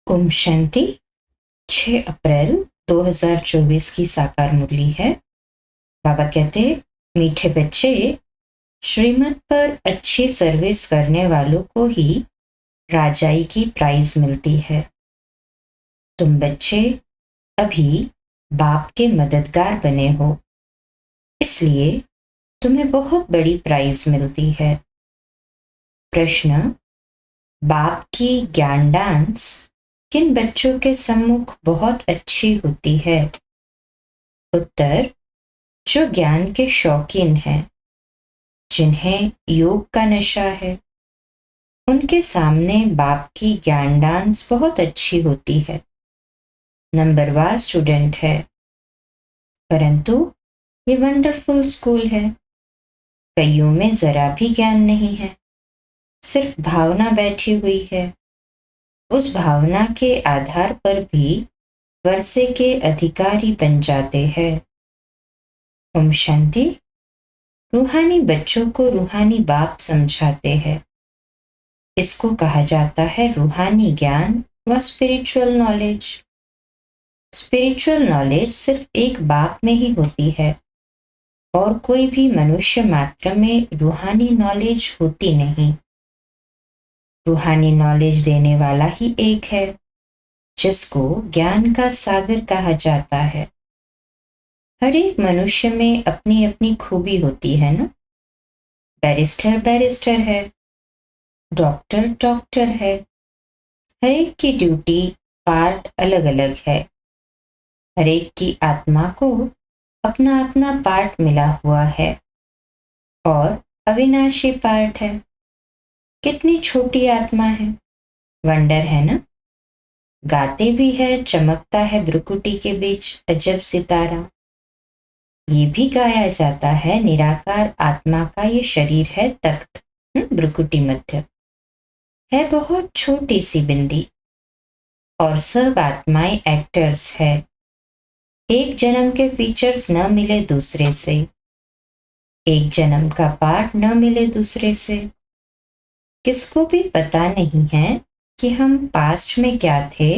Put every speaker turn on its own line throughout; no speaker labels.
ओम शांति। 6 अप्रैल 2024 की साकार मुरली है। बाबा कहते, मीठे बच्चे, श्रीमत पर अच्छी सर्विस करने वालों को ही राजाई की प्राइज मिलती है। तुम बच्चे अभी बाप के मददगार बने हो, इसलिए तुम्हें बहुत बड़ी प्राइज मिलती है। प्रश्न: बाप की ज्ञान डांस किन बच्चों के सम्मुख बहुत अच्छी होती है? उत्तर: जो ज्ञान के शौकीन हैं, जिन्हें योग का नशा है, उनके सामने बाप की ज्ञान डांस बहुत अच्छी होती है। नंबरवार स्टूडेंट है, परंतु ये वंडरफुल स्कूल है। कईयों में जरा भी ज्ञान नहीं है, सिर्फ भावना बैठी हुई है। उस भावना के आधार पर भी वर्षे के अधिकारी बन जाते हैं। ओम शांति। रूहानी बच्चों को रूहानी बाप समझाते हैं। इसको कहा जाता है रूहानी ज्ञान व स्पिरिचुअल नॉलेज। स्पिरिचुअल नॉलेज सिर्फ एक बाप में ही होती है और कोई भी मनुष्य मात्र में रूहानी नॉलेज होती नहीं। रूहानी नॉलेज देने वाला ही एक है, जिसको ज्ञान का सागर कहा जाता है। हर एक मनुष्य में अपनी अपनी खूबी होती है ना। बैरिस्टर बैरिस्टर है, डॉक्टर डॉक्टर है। हर एक की ड्यूटी पार्ट अलग अलग है। हर एक की आत्मा को अपना अपना पार्ट मिला हुआ है और अविनाशी पार्ट है। कितनी छोटी आत्मा है, वंडर है ना। गाते भी है, चमकता है ब्रुकुटी के बीच अजब सितारा। ये भी गाया जाता है, निराकार आत्मा का ये शरीर है तख्त, ब्रुकुटी मध्य है, बहुत छोटी सी बिंदी। और सब आत्माएं एक्टर्स है। एक जन्म के फीचर्स न मिले दूसरे से, एक जन्म का पार्ट न मिले दूसरे से। किसको भी पता नहीं है कि हम पास्ट में क्या थे,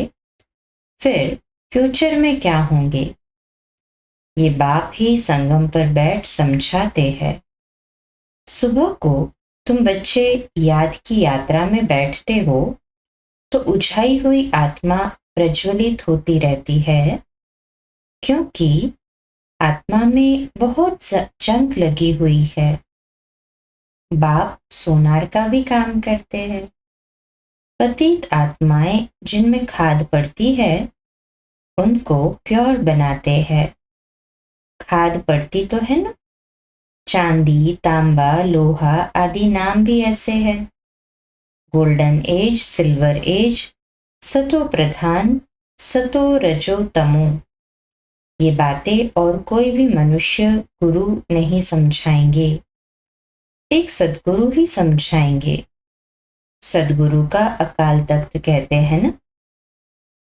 फिर फ्यूचर में क्या होंगे। ये बाप ही संगम पर बैठ समझाते हैं। सुबह को तुम बच्चे याद की यात्रा में बैठते हो तो उझाई हुई आत्मा प्रज्वलित होती रहती है, क्योंकि आत्मा में बहुत जंग लगी हुई है। बाप सोनार का भी काम करते हैं। पतित आत्माएं जिनमें खाद पड़ती है, उनको प्योर बनाते हैं। खाद पड़ती तो है ना, चांदी, तांबा, लोहा आदि नाम भी ऐसे है। गोल्डन एज, सिल्वर एज, सतो प्रधान, सतो रजो तमो। ये बातें और कोई भी मनुष्य गुरु नहीं समझाएंगे, एक सदगुरु ही समझाएंगे। सदगुरु का अकाल तख्त कहते हैं ना।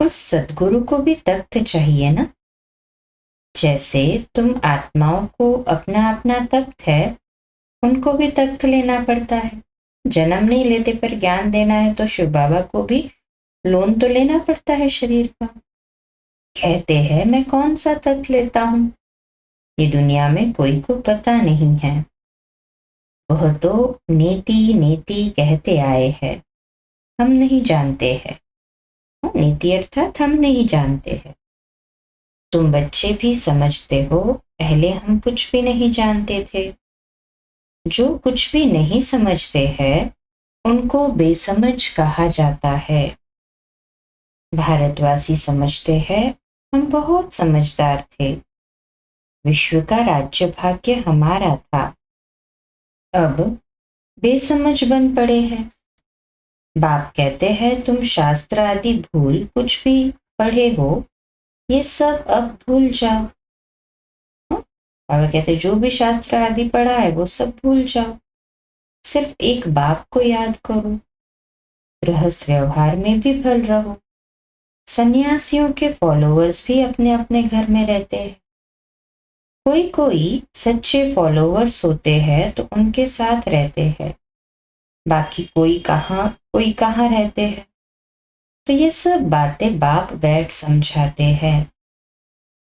उस सदगुरु को भी तख्त चाहिए ना। जैसे तुम आत्माओं को अपना अपना तख्त है, उनको भी तख्त लेना पड़ता है। जन्म नहीं लेते पर ज्ञान देना है तो शिव बाबा को भी लोन तो लेना पड़ता है शरीर का। कहते हैं मैं कौन सा तख्त लेता हूं, ये दुनिया में कोई को पता नहीं है। वह तो नीति नीति कहते आए हैं, हम नहीं जानते हैं। नीति अर्थात हम नहीं जानते हैं। तुम बच्चे भी समझते हो, पहले हम कुछ भी नहीं जानते थे। जो कुछ भी नहीं समझते हैं उनको बेसमझ कहा जाता है। भारतवासी समझते हैं हम बहुत समझदार थे, विश्व का राज्य भाग्य हमारा था। अब बेसमझ बन पड़े हैं। बाप कहते हैं तुम शास्त्र आदि भूल कुछ भी पढ़े हो, ये सब अब भूल जाओ। बाबा कहते जो भी शास्त्र आदि पढ़ा है वो सब भूल जाओ, सिर्फ एक बाप को याद करो। गृहस्थ व्यवहार में भी भल रहो। सन्यासियों के फॉलोअर्स भी अपने अपने घर में रहते हैं। कोई कोई सच्चे फॉलोअर्स होते हैं तो उनके साथ रहते हैं, बाकी कोई कहाँ रहते हैं। तो ये सब बातें बाप बैठ समझाते हैं।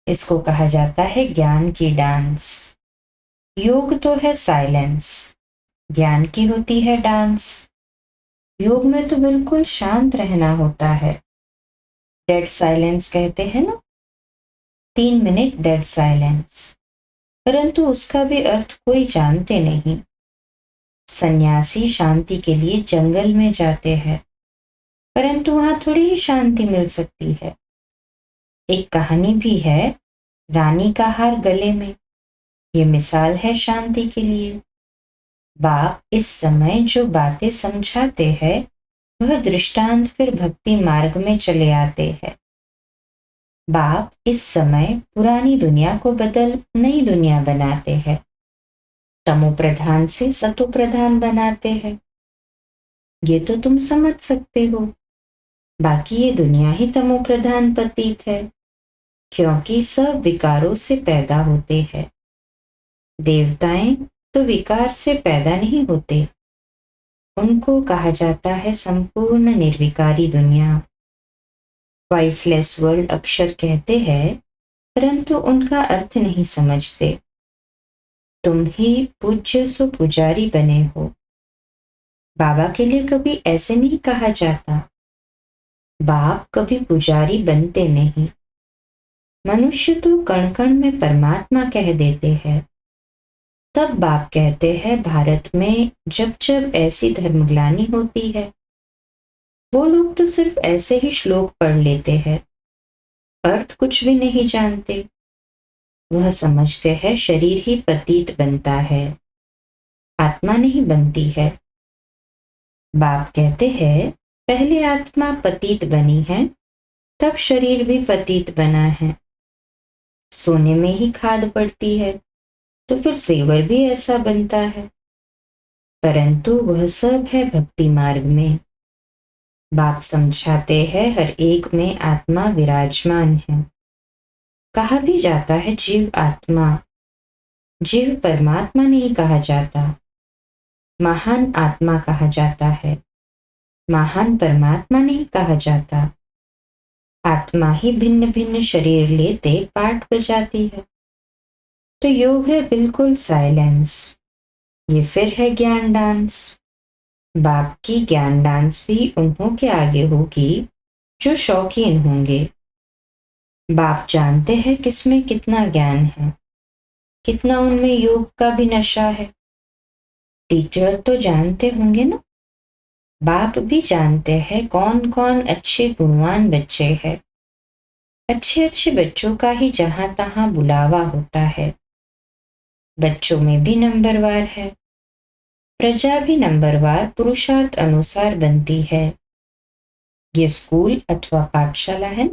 इसको कहा जाता है ज्ञान की डांस। योग तो है साइलेंस, ज्ञान की होती है डांस। योग में तो बिल्कुल शांत रहना होता है। डेड साइलेंस कहते हैं ना, 3 मिनट डेड साइलेंस। परंतु उसका भी अर्थ कोई जानते नहीं। सन्यासी शांति के लिए जंगल में जाते हैं, परंतु वहां थोड़ी ही शांति मिल सकती है। एक कहानी भी है, रानी का हार गले में। ये मिसाल है शांति के लिए। बाप इस समय जो बातें समझाते हैं, वह दृष्टांत फिर भक्ति मार्ग में चले आते हैं। बाप इस समय पुरानी दुनिया को बदल नई दुनिया बनाते हैं, तमो प्रधान से सतो प्रधान बनाते हैं। ये तो तुम समझ सकते हो। बाकी ये दुनिया ही तमो प्रधान पतित है, क्योंकि सब विकारों से पैदा होते हैं। देवताएं तो विकार से पैदा नहीं होते। उनको कहा जाता है संपूर्ण निर्विकारी दुनिया। वॉइसलेस वर्ल्ड अक्षर कहते हैं, परंतु उनका अर्थ नहीं समझते। तुम ही पूज्य सो पुजारी बने हो। बाबा के लिए कभी ऐसे नहीं कहा जाता। बाप कभी पुजारी बनते नहीं। मनुष्य तो कण कण में परमात्मा कह देते हैं। तब बाप कहते हैं, भारत में जब जब ऐसी धर्मग्लानि होती है, वो लोग तो सिर्फ ऐसे ही श्लोक पढ़ लेते हैं, अर्थ कुछ भी नहीं जानते। वह समझते हैं शरीर ही पतित बनता है, आत्मा नहीं बनती है। बाप कहते हैं, पहले आत्मा पतित बनी है, तब शरीर भी पतित बना है। सोने में ही खाद पड़ती है, तो फिर जेवर भी ऐसा बनता है। परंतु वह सब है भक्ति मार्ग में। बाप समझाते हैं, हर एक में आत्मा विराजमान है। कहा भी जाता है जीव आत्मा। जीव परमात्मा नहीं कहा जाता, महान आत्मा कहा जाता है। महान परमात्मा नहीं कहा जाता। आत्मा ही भिन्न भिन्न शरीर लेते पार्ट बजाती है। तो योग है बिल्कुल साइलेंस। ये फिर है ज्ञान डांस। बाप की ज्ञान डांस भी उन्हों के आगे होगी जो शौकीन होंगे। बाप जानते हैं किसमें कितना ज्ञान है, कितना उनमें योग का भी नशा है। टीचर तो जानते होंगे ना। बाप भी जानते हैं कौन कौन अच्छे गुणवान बच्चे हैं। अच्छे अच्छे बच्चों का ही जहां तहां बुलावा होता है। बच्चों में भी नंबरवार है। प्रजा भी नंबरवार पुरुषार्थ अनुसार बनती है। ये स्कूल अथवा पाठशाला है।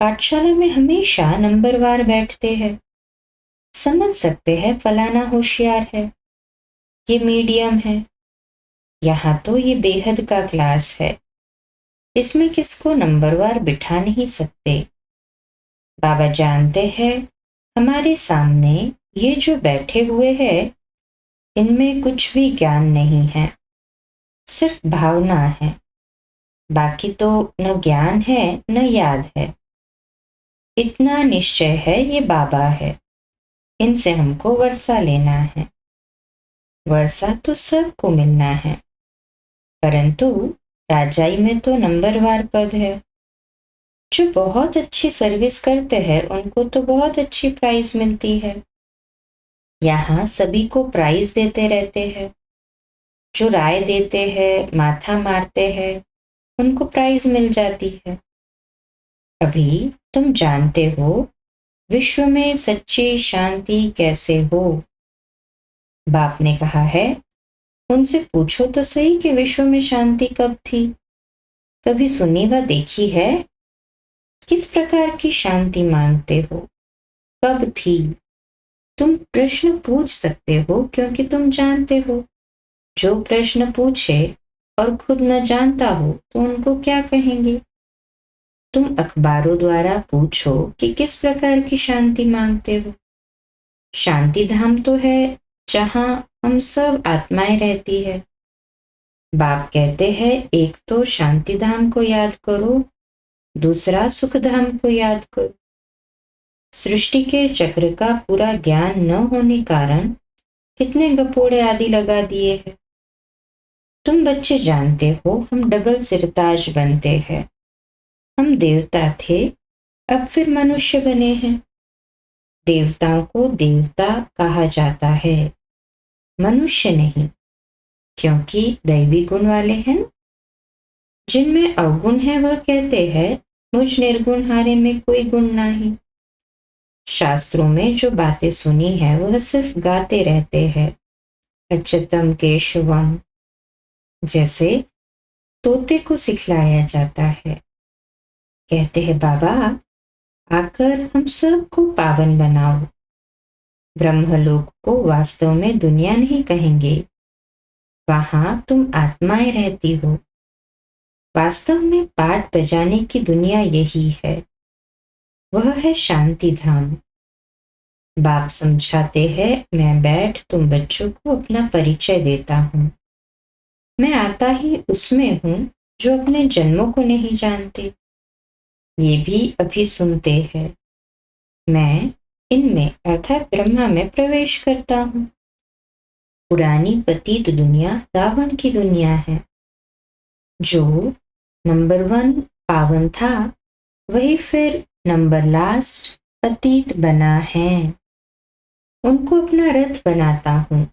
पाठशाला में हमेशा नंबरवार बैठते हैं। समझ सकते हैं फलाना होशियार है, ये मीडियम है। यहाँ तो ये बेहद का क्लास है, इसमें किसको नंबरवार बिठा नहीं सकते। बाबा जानते हैं हमारे सामने ये जो बैठे हुए हैं, इनमें कुछ भी ज्ञान नहीं है, सिर्फ भावना है। बाकी तो न ज्ञान है न याद है। इतना निश्चय है ये बाबा है, इनसे हमको वर्षा लेना है। वर्षा तो सबको मिलना है, परंतु राजाई में तो नंबरवार पद है। जो बहुत अच्छी सर्विस करते हैं उनको तो बहुत अच्छी प्राइज मिलती है। यहाँ सभी को प्राइज देते रहते हैं। जो राय देते हैं, माथा मारते हैं, उनको प्राइज मिल जाती है। अभी तुम जानते हो विश्व में सच्ची शांति कैसे हो। बाप ने कहा है, उनसे पूछो तो सही कि विश्व में शांति कब थी। कभी सुनी व देखी है? किस प्रकार की शांति मांगते हो? कब थी? तुम प्रश्न पूछ सकते हो क्योंकि तुम जानते हो। जो प्रश्न पूछे और खुद न जानता हो तो उनको क्या कहेंगे। तुम अखबारों द्वारा पूछो कि किस प्रकार की शांति मांगते हो। शांति धाम तो है जहां हम सब आत्माएं रहती है। बाप कहते हैं एक तो शांति धाम को याद करो, दूसरा सुख धाम को याद करो। सृष्टि के चक्र का पूरा ज्ञान न होने कारण कितने गपोड़े आदि लगा दिए हैं। तुम बच्चे जानते हो हम डबल सिरताज बनते हैं। हम देवता थे, अब फिर मनुष्य बने हैं। देवताओं को देवता कहा जाता है, मनुष्य नहीं, क्योंकि दैवी गुण वाले हैं। जिनमें अवगुण है वह कहते हैं मुझ निर्गुण हारे में कोई गुण नहीं। शास्त्रों में जो बातें सुनी है वह सिर्फ गाते रहते हैं, अच्युतम केशवम, जैसे तोते को सिखलाया जाता है। कहते हैं बाबा आकर हम सबको पावन बनाओ। ब्रह्मलोक को वास्तव में दुनिया नहीं कहेंगे, वहां तुम आत्माएं रहती हो। वास्तव में पाठ बजाने की दुनिया यही है, वह है शांति धाम। बाप समझाते हैं मैं बैठ तुम बच्चों को अपना परिचय देता हूँ। मैं आता ही उसमें हूँ जो अपने जन्मों को नहीं जानते, ये भी अभी सुनते हैं। मैं इनमें अर्थात ब्रह्मा में प्रवेश करता हूँ। पुरानी पतित दुनिया रावण की दुनिया है। जो नंबर 1 पावन था वही फिर नंबर लास्ट पतित बना है। उनको अपना रथ बनाता हूँ।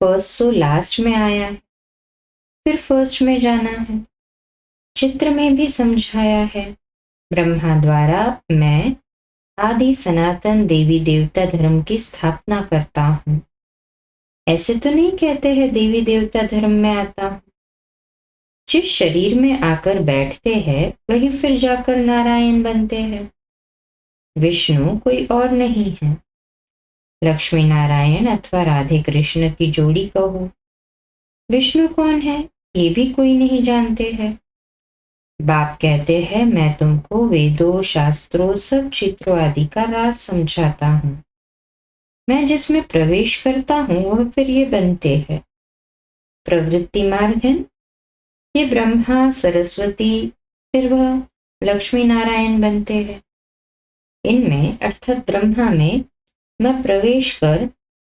फर्स्ट सो लास्ट में आया है, फिर फर्स्ट में जाना है। चित्र में भी समझाया है। ब्रह्मा द्वारा मैं आदि सनातन देवी देवता धर्म की स्थापना करता हूँ। ऐसे तो नहीं कहते हैं देवी देवता धर्म में आता हूँ। जिस शरीर में आकर बैठते हैं वही फिर जाकर नारायण बनते हैं। विष्णु कोई और नहीं है। लक्ष्मी नारायण अथवा राधे कृष्ण की जोड़ी कहो। विष्णु कौन है ये भी कोई नहीं जानते हैं। बाप कहते हैं मैं तुमको वेदों शास्त्रों सब चित्रों आदि का राज समझाता हूँ। मैं जिसमें प्रवेश करता हूँ वह फिर ये बनते हैं। प्रवृत्ति मार्ग है, ये ब्रह्मा सरस्वती फिर वह लक्ष्मी नारायण बनते हैं। इनमें अर्थात ब्रह्मा में मैं प्रवेश कर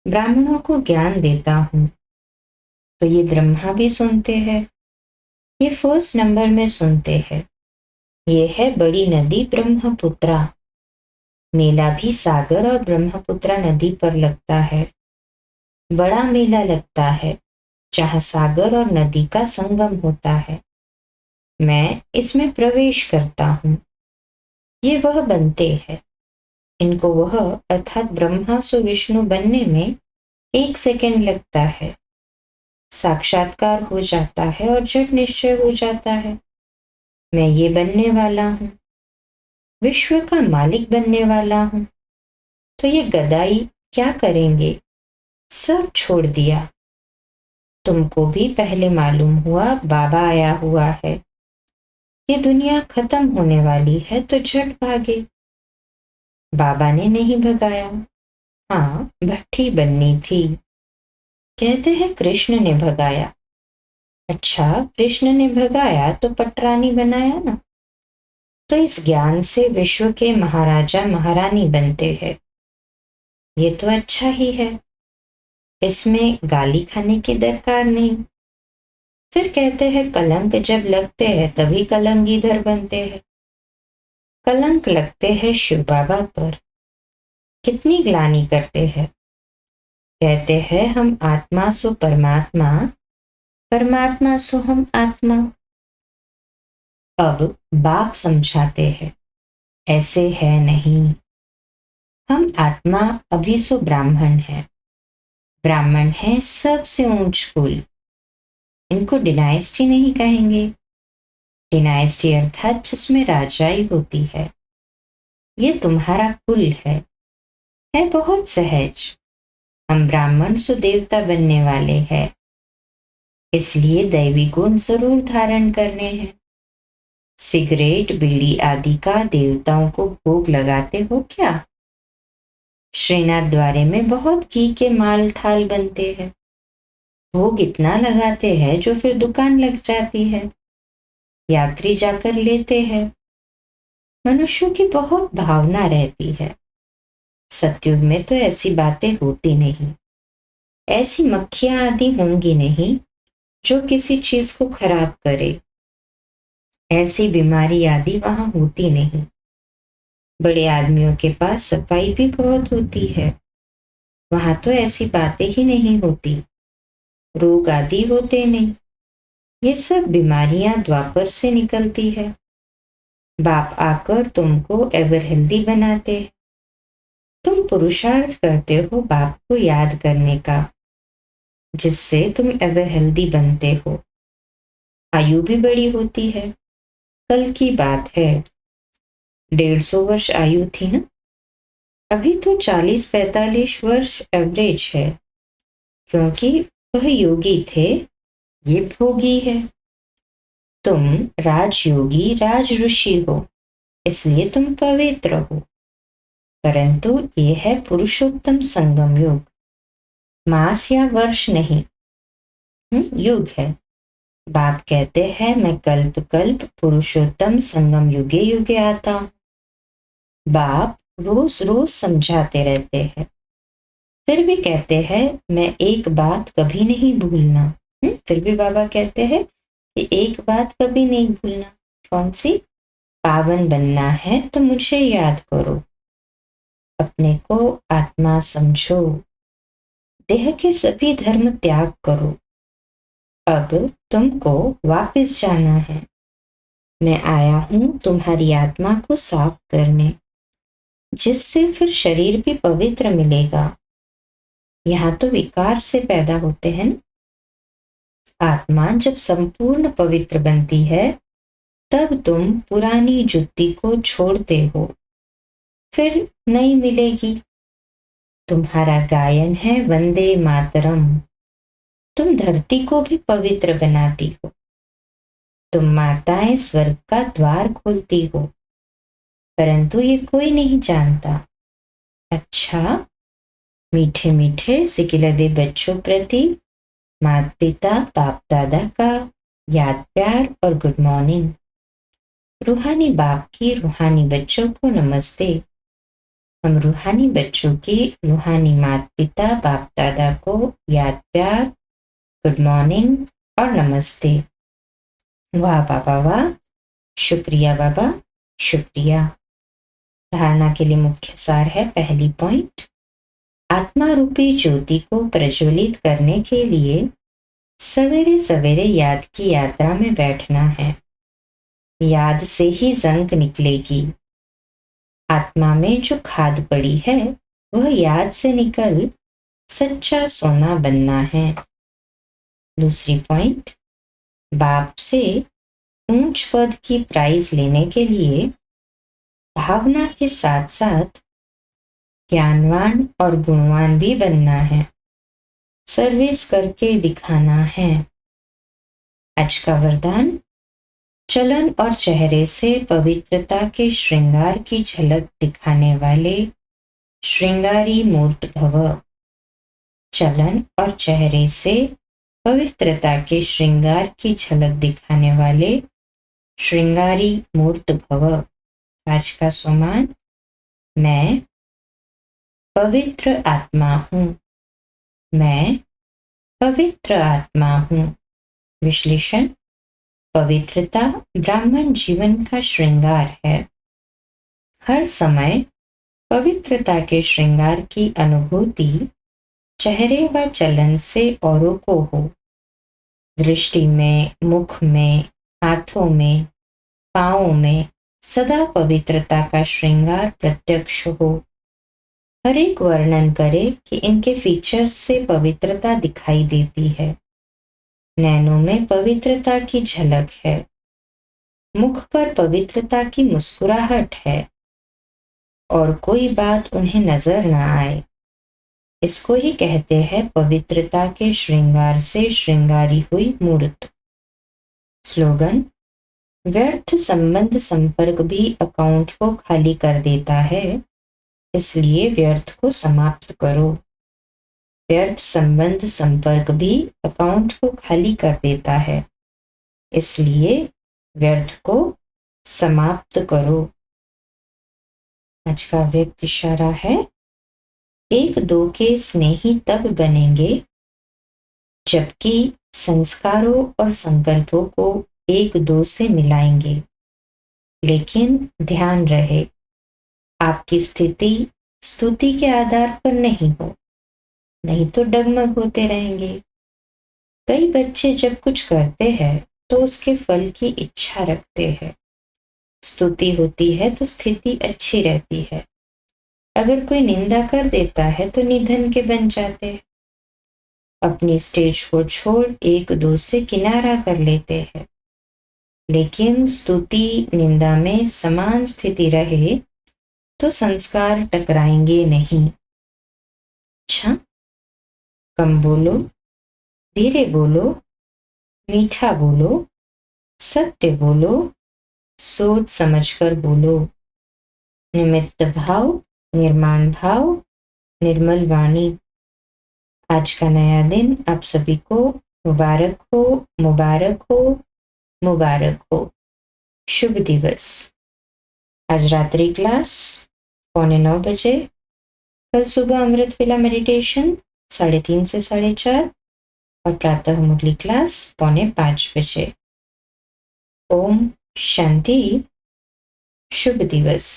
ब्राह्मणों को ज्ञान देता हूँ, तो ये ब्रह्मा भी सुनते हैं। ये फर्स्ट नंबर में सुनते हैं। ये है बड़ी नदी ब्रह्मपुत्रा। मेला भी सागर और ब्रह्मपुत्रा नदी पर लगता है। बड़ा मेला लगता है जहाँ सागर और नदी का संगम होता है। मैं इसमें प्रवेश करता हूँ। ये वह बनते हैं। इनको वह अर्थात ब्रह्मा सो विष्णु बनने में 1 सेकंड लगता है। साक्षात्कार हो जाता है और झट निश्चय हो जाता है मैं ये बनने वाला हूँ, विश्व का मालिक बनने वाला हूँ। तो ये गदाई क्या करेंगे, सब छोड़ दिया। तुमको भी पहले मालूम हुआ बाबा आया हुआ है, ये दुनिया खत्म होने वाली है तो झट भागे। बाबा ने नहीं भगाया, हाँ भट्ठी बननी थी। कहते हैं कृष्ण ने भगाया। अच्छा कृष्ण ने भगाया तो पटरानी बनाया ना। तो इस ज्ञान से विश्व के महाराजा महारानी बनते हैं। ये तो अच्छा ही है, इसमें गाली खाने की दरकार नहीं। फिर कहते हैं कलंक जब लगते हैं तभी कलंगीधर बनते हैं। कलंक लगते हैं शिव बाबा पर, कितनी ग्लानि करते हैं। कहते हैं हम आत्मा सो परमात्मा, परमात्मा सो हम आत्मा। अब बाप समझाते हैं ऐसे है नहीं। हम आत्मा अभी सो ब्राह्मण है। ब्राह्मण है सबसे ऊंच कुल। इनको डिनाइस्टी नहीं कहेंगे। डिनाइस्टी अर्थात जिसमें राजाई होती है। ये तुम्हारा कुल है बहुत सहज। हम ब्राह्मण सो देवता बनने वाले हैं, इसलिए दैवी गुण जरूर धारण करने हैं। सिगरेट बीड़ी आदि का देवताओं को भोग लगाते हो क्या? श्रीनाथ द्वारे में बहुत घी के माल ठाल बनते हैं। भोग इतना लगाते हैं जो फिर दुकान लग जाती है, यात्री जाकर लेते हैं। मनुष्यों की बहुत भावना रहती है। सतयुग में तो ऐसी बातें होती नहीं। ऐसी मक्खियां आदि होंगी नहीं जो किसी चीज को खराब करे। ऐसी बीमारी आदि वहां होती नहीं। बड़े आदमियों के पास सफाई भी बहुत होती है। वहां तो ऐसी बातें ही नहीं होती। रोग आदि होते नहीं। ये सब बीमारियां द्वापर से निकलती है। बाप आकर तुमको एवर हेल्दी बनाते हैं। तुम पुरुषार्थ करते हो बाप को याद करने का, जिससे तुम एवर हेल्दी बनते हो। आयु भी बड़ी होती है। कल की बात है, 150 वर्ष आयु थी ना। अभी तो 40-45 वर्ष एवरेज है, क्योंकि वह योगी थे, ये भोगी है। तुम राजयोगी राज ऋषि हो, इसलिए तुम पवित्र हो। परंतु ये है पुरुषोत्तम संगम युग। मास या वर्ष नहीं, युग है। बाप कहते हैं मैं कल्प कल्प पुरुषोत्तम संगम युगे युगे आता हूं। बाप रोज रोज समझाते रहते हैं, फिर भी कहते हैं मैं एक बात कभी नहीं भूलना। फिर भी बाबा कहते हैं कि एक बात कभी नहीं भूलना। कौन सी? पावन बनना है तो मुझे याद करो। अपने को आत्मा समझो। देह के सभी धर्म त्याग करो। अब तुमको वापस जाना है। मैं आया हूं तुम्हारी आत्मा को साफ करने, जिससे फिर शरीर भी पवित्र मिलेगा। यहाँ तो विकार से पैदा होते हैं ना। आत्मा जब संपूर्ण पवित्र बनती है, तब तुम पुरानी जुत्ती को छोड़ते हो, फिर नई मिलेगी। तुम्हारा गायन है वंदे मातरम। तुम धरती को भी पवित्र बनाती हो। तुम माताएं स्वर्ग का द्वार खोलती हो, परंतु ये कोई नहीं जानता। अच्छा, मीठे मीठे सिकिलदे बच्चों प्रति माता पिता बाप दादा का याद प्यार और गुड मॉर्निंग। रूहानी बाप की रूहानी बच्चों को नमस्ते। हम रूहानी बच्चों की रूहानी माता पिता बाप दादा को याद प्यार, गुड मॉर्निंग और नमस्ते। वाह बाबा वाह, शुक्रिया बाबा, शुक्रिया। धारणा के लिए मुख्य सार है, पहली पॉइंट, आत्मा रूपी ज्योति को प्रज्वलित करने के लिए सवेरे सवेरे याद की यात्रा में बैठना है। याद से ही जंग निकलेगी। आत्मा में जो खाद पड़ी है, वह याद से निकल सच्चा सोना बनना है। दूसरी पॉइंट, बाप से ऊंच पद की प्राइज लेने के लिए भावना के साथ साथ ज्ञानवान और गुणवान भी बनना है। सर्विस करके दिखाना है। आज का वरदान, चलन और चेहरे से पवित्रता के श्रृंगार की झलक दिखाने वाले श्रृंगारी मूर्त भव। चलन और चेहरे से पवित्रता के श्रृंगार की झलक दिखाने वाले श्रृंगारी मूर्त भव। आज का सोमान, मैं पवित्र आत्मा हूं। मैं पवित्र आत्मा हूं। विश्लेषण, पवित्रता ब्राह्मण जीवन का श्रृंगार है। हर समय पवित्रता के श्रृंगार की अनुभूति चेहरे व चलन से औरों को हो। दृष्टि में, मुख में, हाथों में, पांवों में सदा पवित्रता का श्रृंगार प्रत्यक्ष हो। हर एक वर्णन करे कि इनके फीचर्स से पवित्रता दिखाई देती है। नैनों में पवित्रता की झलक है। मुख पर पवित्रता की मुस्कुराहट है, और कोई बात उन्हें नजर न आए। इसको ही कहते हैं पवित्रता के श्रृंगार से श्रृंगारी हुई मूर्त। स्लोगन, व्यर्थ संबंध संपर्क भी अकाउंट को खाली कर देता है, इसलिए व्यर्थ को समाप्त करो। व्यर्थ संबंध संपर्क भी अकाउंट को खाली कर देता है, इसलिए व्यर्थ को समाप्त करो। आज का व्यक्त इशारा है, एक दो के स्नेही तब बनेंगे जबकि संस्कारों और संकल्पों को एक दो से मिलाएंगे, लेकिन ध्यान रहे आपकी स्थिति स्तुति के आधार पर नहीं हो, नहीं तो डगमग होते रहेंगे। कई बच्चे जब कुछ करते हैं तो उसके फल की इच्छा रखते हैं। स्तुति होती है तो स्थिति अच्छी रहती है, अगर कोई निंदा कर देता है तो निधन के बन जाते हैं। अपनी स्टेज को छोड़ एक दो से किनारा कर लेते हैं, लेकिन स्तुति निंदा में समान स्थिति रहे तो संस्कार टकराएंगे नहीं। अच्छा, कम बोलो, धीरे बोलो, मीठा बोलो, सत्य बोलो, सोच समझकर बोलो। निमित्त भाव, निर्माण भाव, निर्मल वाणी। आज का नया दिन आप सभी को मुबारक हो, मुबारक हो, मुबारक हो। शुभ दिवस। आज रात्रि क्लास 8:45 बजे, कल सुबह अमृत वेला मेडिटेशन 3:30 से 4:30 और प्रातः मुरली क्लास 4:45 बजे। ओम शांति। शुभ दिवस।